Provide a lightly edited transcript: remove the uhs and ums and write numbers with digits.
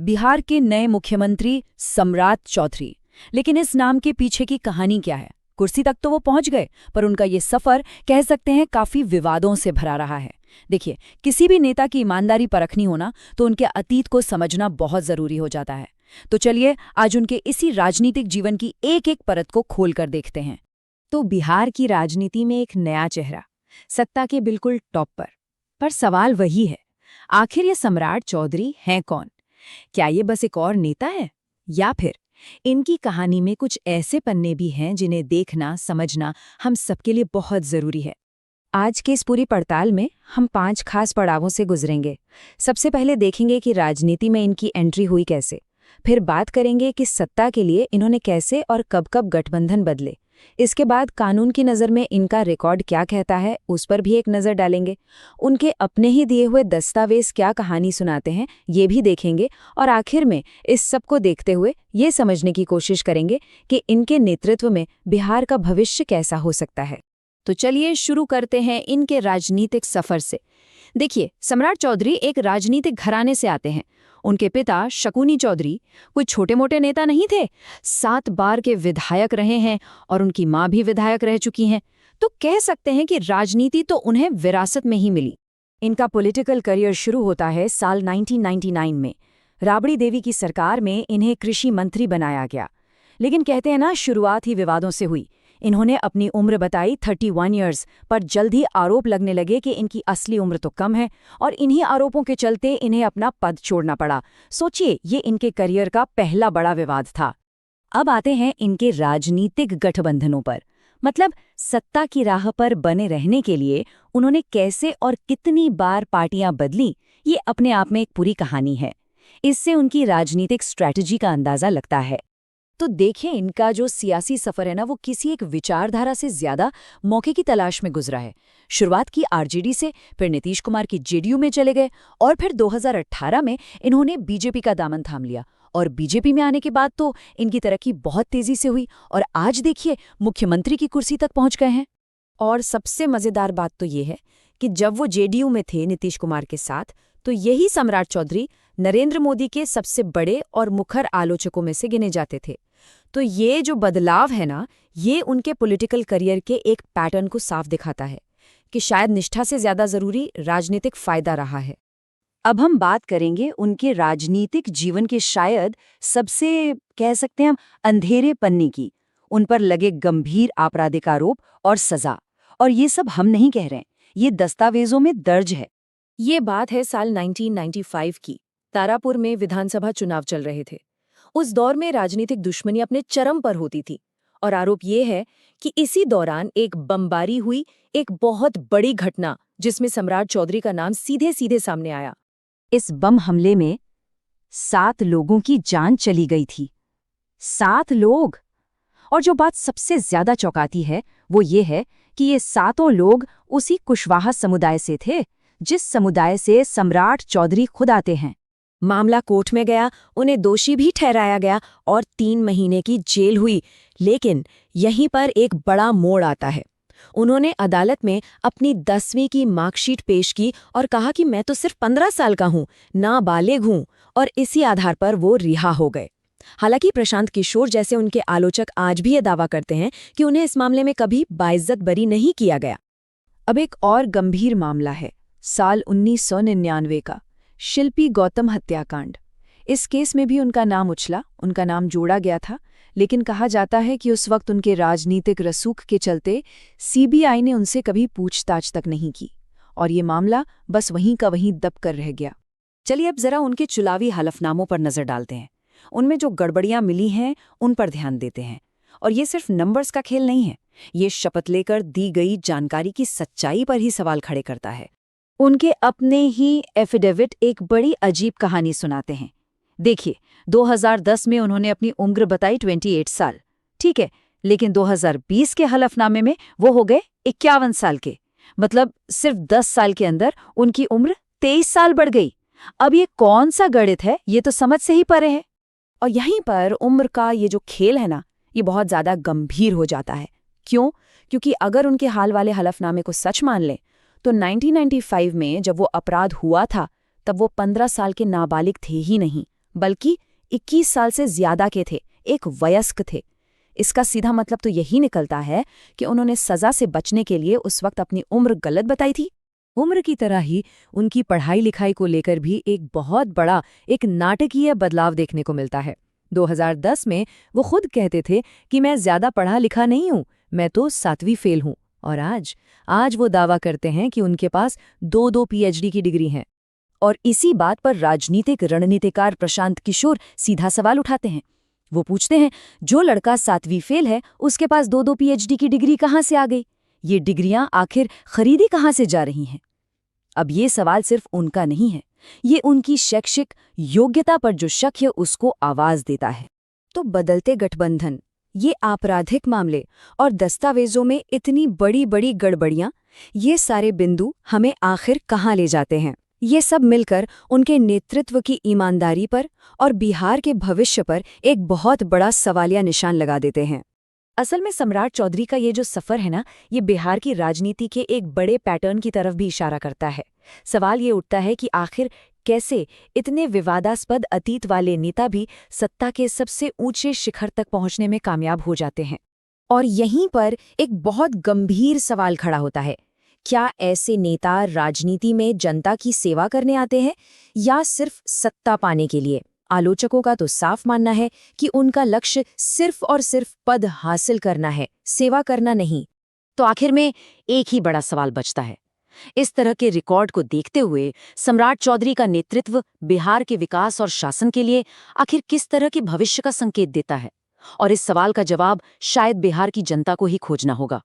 बिहार के नए मुख्यमंत्री सम्राट चौधरी। लेकिन इस नाम के पीछे की कहानी क्या है? कुर्सी तक तो वो पहुंच गए, पर उनका ये सफर कह सकते हैं काफी विवादों से भरा रहा है। देखिए, किसी भी नेता की ईमानदारी परखनी हो ना, तो उनके अतीत को समझना बहुत जरूरी हो जाता है। तो चलिए आज उनके इसी राजनीतिक जीवन की एक एक परत को खोलकर देखते हैं। तो बिहार की राजनीति में एक नया चेहरा, सत्ता के बिल्कुल टॉप पर सवाल वही है, आखिर ये सम्राट चौधरी हैं कौन? क्या ये बस एक और नेता है, या फिर इनकी कहानी में कुछ ऐसे पन्ने भी हैं जिन्हें देखना समझना हम सबके लिए बहुत जरूरी है। आज के इस पूरी पड़ताल में हम 5 खास पड़ावों से गुजरेंगे। सबसे पहले देखेंगे कि राजनीति में इनकी एंट्री हुई कैसे, फिर बात करेंगे कि सत्ता के लिए इन्होंने कैसे और कब-कब गठबंधन बदले। इसके बाद कानून की नज़र में इनका रिकॉर्ड क्या कहता है, उस पर भी एक नज़र डालेंगे। उनके अपने ही दिए हुए दस्तावेज क्या कहानी सुनाते हैं, ये भी देखेंगे। और आखिर में इस सब को देखते हुए ये समझने की कोशिश करेंगे कि इनके नेतृत्व में बिहार का भविष्य कैसा हो सकता है। तो चलिए शुरू करते हैं इनके राजनीतिक सफर से। देखिए, सम्राट चौधरी एक राजनीतिक घराने से आते हैं। उनके पिता शकुनी चौधरी कोई छोटे मोटे नेता नहीं थे, 7 बार के विधायक रहे हैं और उनकी मां भी विधायक रह चुकी हैं। तो कह सकते हैं कि राजनीति तो उन्हें विरासत में ही मिली। इनका पॉलिटिकल करियर शुरू होता है साल 1999 में। राबड़ी देवी की सरकार में इन्हें कृषि मंत्री बनाया गया। लेकिन कहते हैं ना, शुरुआत ही विवादों से हुई। इन्होंने अपनी उम्र बताई 31 ईयर्स, पर जल्द ही आरोप लगने लगे कि इनकी असली उम्र तो कम है, और इन्हीं आरोपों के चलते इन्हें अपना पद छोड़ना पड़ा। सोचिए, ये इनके करियर का पहला बड़ा विवाद था। अब आते हैं इनके राजनीतिक गठबंधनों पर, मतलब सत्ता की राह पर बने रहने के लिए उन्होंने कैसे और कितनी बार पार्टियां बदली। ये अपने आप में एक पूरी कहानी है। इससे उनकी राजनीतिक स्ट्रैटेजी का अंदाजा लगता है। तो देखिए, इनका जो सियासी सफर है ना, वो किसी एक विचारधारा से ज्यादा मौके की तलाश में गुजरा है। शुरुआत की आरजेडी से, फिर नीतीश कुमार की जेडीयू में चले गए, और फिर 2018 में इन्होंने बीजेपी का दामन थाम लिया। और बीजेपी में आने के बाद तो इनकी तरक्की बहुत तेजी से हुई, और आज देखिए मुख्यमंत्री की कुर्सी तक पहुंच गए हैं। और सबसे मजेदार बात तो ये है कि जब वो जेडीयू में थे नीतीश कुमार के साथ, तो यही सम्राट चौधरी नरेंद्र मोदी के सबसे बड़े और मुखर आलोचकों में से गिने जाते थे। तो ये जो बदलाव है ना, ये उनके पॉलिटिकल करियर के एक पैटर्न को साफ दिखाता है कि शायद निष्ठा से ज्यादा जरूरी राजनीतिक फायदा रहा है। अब हम बात करेंगे उनके राजनीतिक जीवन के शायद सबसे, कह सकते हैं हम, अंधेरे पन्ने की। उन पर लगे गंभीर आपराधिक आरोप और सजा। और ये सब हम नहीं कह रहे हैं, ये दस्तावेजों में दर्ज है। ये बात है साल 1995 की। तारापुर में विधानसभा चुनाव चल रहे थे। उस दौर में राजनीतिक दुश्मनी अपने चरम पर होती थी, और आरोप ये है कि इसी दौरान एक बमबारी हुई, एक बहुत बड़ी घटना जिसमें सम्राट चौधरी का नाम सीधे सीधे सामने आया। इस बम हमले में 7 लोगों की जान चली गई थी। 7 लोग! और जो बात सबसे ज्यादा चौंकाती है वो ये है कि ये 7 लोग उसी कुशवाहा समुदाय से थे, जिस समुदाय से सम्राट चौधरी खुद आते हैं। मामला कोर्ट में गया, उन्हें दोषी भी ठहराया गया और 3 महीने की जेल हुई। लेकिन यहीं पर एक बड़ा मोड़ आता है। उन्होंने अदालत में अपनी 10वीं की मार्कशीट पेश की और कहा कि मैं तो सिर्फ 15 साल का हूँ, नाबालिग हूँ, और इसी आधार पर वो रिहा हो गए। हालांकि प्रशांत किशोर जैसे उनके आलोचक आज भी ये दावा करते हैं कि उन्हें इस मामले में कभी बाइज्जत बरी नहीं किया गया। अब एक और गंभीर मामला है साल 1999 का, शिल्पी गौतम हत्याकांड। इस केस में भी उनका नाम उछला, उनका नाम जोड़ा गया था। लेकिन कहा जाता है कि उस वक्त उनके राजनीतिक रसूख के चलते सीबीआई ने उनसे कभी पूछताछ तक नहीं की, और ये मामला बस वहीं का वहीं दब कर रह गया। चलिए अब जरा उनके चुनावी हलफनामों पर नजर डालते हैं। उनमें जो गड़बड़ियां मिली हैं उन पर ध्यान देते हैं। और ये सिर्फ नंबर्स का खेल नहीं है, ये शपथ लेकर दी गई जानकारी की सच्चाई पर ही सवाल खड़े करता है। उनके अपने ही एफिडेविट एक बड़ी अजीब कहानी सुनाते हैं। देखिए, 2010 में उन्होंने अपनी उम्र बताई 28 साल, ठीक है, लेकिन 2020 के हलफनामे में वो हो गए 51 साल के। मतलब सिर्फ 10 साल के अंदर उनकी उम्र 23 साल बढ़ गई। अब ये कौन सा गणित है, ये तो समझ से ही परे है। और यहीं पर उम्र का ये जो खेल है ना, ये बहुत ज्यादा गंभीर हो जाता है। क्यों? क्योंकि अगर उनके हाल वाले हलफनामे को सच मान लें तो 1995 में जब वो अपराध हुआ था, तब वो 15 साल के नाबालिग थे ही नहीं, बल्कि 21 साल से ज्यादा के थे, एक वयस्क थे। इसका सीधा मतलब तो यही निकलता है कि उन्होंने सजा से बचने के लिए उस वक्त अपनी उम्र गलत बताई थी। उम्र की तरह ही उनकी पढ़ाई लिखाई को लेकर भी एक बहुत बड़ा, एक नाटकीय बदलाव देखने को मिलता है। 2010 में वो खुद कहते थे कि मैं ज्यादा पढ़ा लिखा नहीं हूं, मैं तो 7वीं फेल हूं। और आज वो दावा करते हैं कि उनके पास 2 पीएचडी की डिग्री हैं। और इसी बात पर राजनीतिक रणनीतिकार प्रशांत किशोर सीधा सवाल उठाते हैं। वो पूछते हैं, जो लड़का 7वीं फेल है उसके पास 2 पीएचडी की डिग्री कहाँ से आ गई? ये डिग्रियां आखिर खरीदी कहाँ से जा रही हैं? अब ये सवाल सिर्फ उनका नहीं है, ये उनकी शैक्षिक योग्यता पर जो शक है उसको आवाज देता है। तो बदलते गठबंधन, ये आपराधिक मामले और दस्तावेजों में इतनी बड़ी बड़ी गड़बड़ियां, ये सारे बिंदु हमें आखिर कहाँ ले जाते हैं? ये सब मिलकर उनके नेतृत्व की ईमानदारी पर और बिहार के भविष्य पर एक बहुत बड़ा सवालिया निशान लगा देते हैं। असल में सम्राट चौधरी का ये जो सफ़र है ना, ये बिहार की राजनीति के एक बड़े पैटर्न की तरफ भी इशारा करता है। सवाल ये उठता है कि आखिर कैसे इतने विवादास्पद अतीत वाले नेता भी सत्ता के सबसे ऊंचे शिखर तक पहुंचने में कामयाब हो जाते हैं। और यहीं पर एक बहुत गंभीर सवाल खड़ा होता है, क्या ऐसे नेता राजनीति में जनता की सेवा करने आते हैं या सिर्फ सत्ता पाने के लिए? आलोचकों का तो साफ मानना है कि उनका लक्ष्य सिर्फ और सिर्फ पद हासिल करना है, सेवा करना नहीं। तो आखिर में एक ही बड़ा सवाल बचता है, इस तरह के रिकॉर्ड को देखते हुए सम्राट चौधरी का नेतृत्व बिहार के विकास और शासन के लिए आखिर किस तरह के भविष्य का संकेत देता है? और इस सवाल का जवाब शायद बिहार की जनता को ही खोजना होगा।